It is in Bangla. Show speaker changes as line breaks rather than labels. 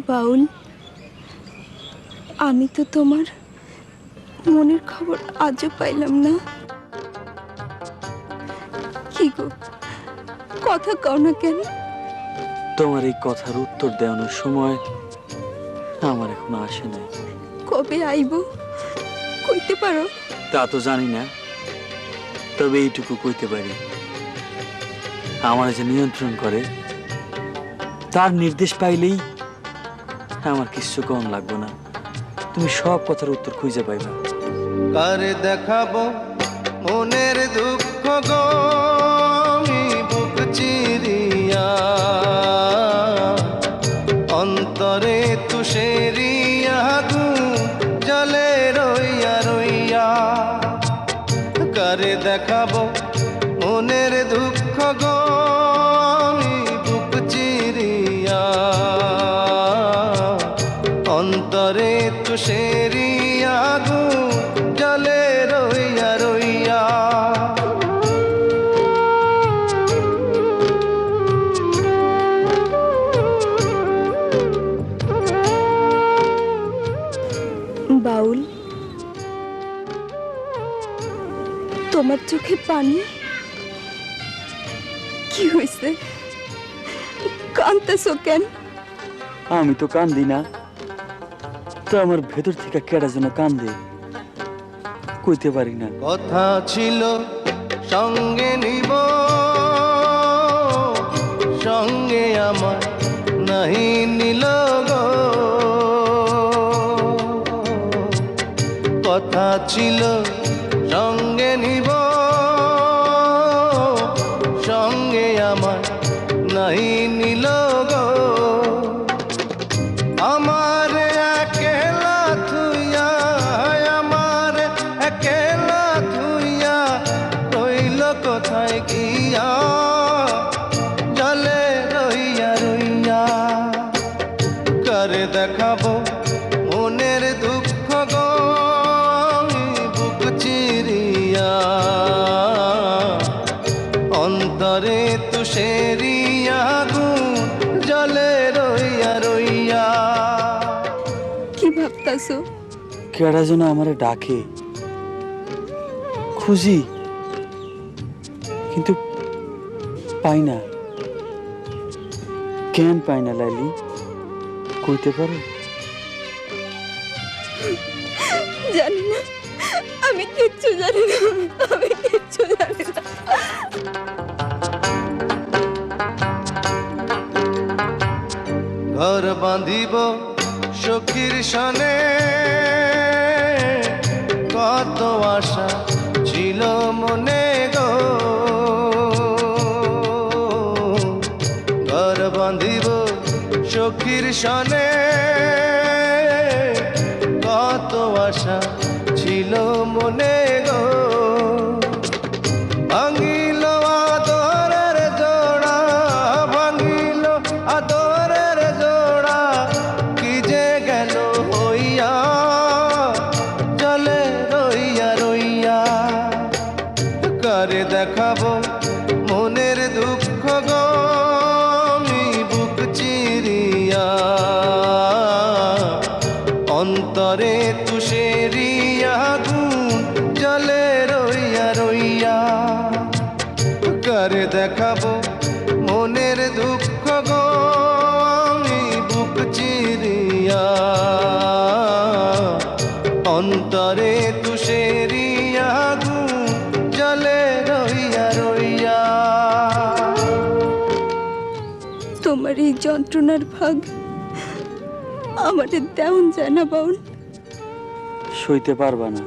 বাউল, আমি তো তোমার মনের খবর আজও পাইলাম না। কি গো, কথা কও না কেন?
তোমার এই কথার উত্তর দেওয়ানোর সময় আমার এখনো আসে নাই।
কবে আইব কইতে পারো?
তা তো জানি না, তবে এইটুকু কইতে পারি, আমার যে নিয়ন্ত্রণ করে তার নির্দেশ পাইলেই আমার কিছু কম লাগবে না। তুমি সব কথার উত্তর খুঁজে পাইবা।
কারে দেখাবো মনের দুঃখ গো আমি বুক চিরিয়া, অন্তরে তুষেরিয়া আগুন জলে রইয়া রইয়া। কারে দেখাবো মনের দুঃখ গো আমি বুক চিরিয়া, অন্তরে তুষেরিয়া আগুন জলে রইয়া রইয়া।
বাউল, তোমার চোখে পানি? কি হয়েছে, কাঁদতেছো কেন?
আমি তো কান্দি না, তো আমার ভেতর থেকে কেডা যেন কান্দে, কইতে পারি না।
কথা ছিল সঙ্গে নিব, সঙ্গে আমার নাহি নিল গো। কথা ছিল সঙ্গে নিব, সঙ্গে আমার নাহি নিল গো। আমার একেলা থুইয়া, আমার একেলা থুইয়া রইল কোথায় গিয়া, জলে রইয়া রইয়া। কারে দেখাবো মনের দুঃখ গো আমি বুক চিরিয়া, অন্তরে তুষেরিয়া আগুন জলে রইয়া রইয়া।
কি ভাবতাছো?
কেডা যেন আমারে ডাকে, খুঁজি কিন্তু পাই না। কেন পাই না লাইলি, কইতে পারো?
জানি না, আমি কিচ্ছু জানি না, আমি কিচ্ছু জানি না।
ঘর বাঁধিব সখীর সনে, কত আশা ছিল মনে গো। ঘর বাঁধিব সখীর সনে, কত আশা ছিল মনে গো। ভাঙিল আদরের জোড়া, ভাঙিল আদরের জোড়া, কি যে গেল হইয়া, জলে রইয়া রইয়া। কারে দেখাবো মনের দুঃখ গো আমি বুক চিরিয়া, অন্তরে তুষেরিয়া আগুন জলে রইয়া রইয়া। কারে দেখাবো মনের দুঃখ গো আমি বুক চিরিয়া, অন্তরে তুষেরিয়া আগুন জলে রইয়া রইয়া।
তোমার এই যন্ত্রণার ভাগ আমাদের দেওন যায় না বাউল।
সইতে পারবা না।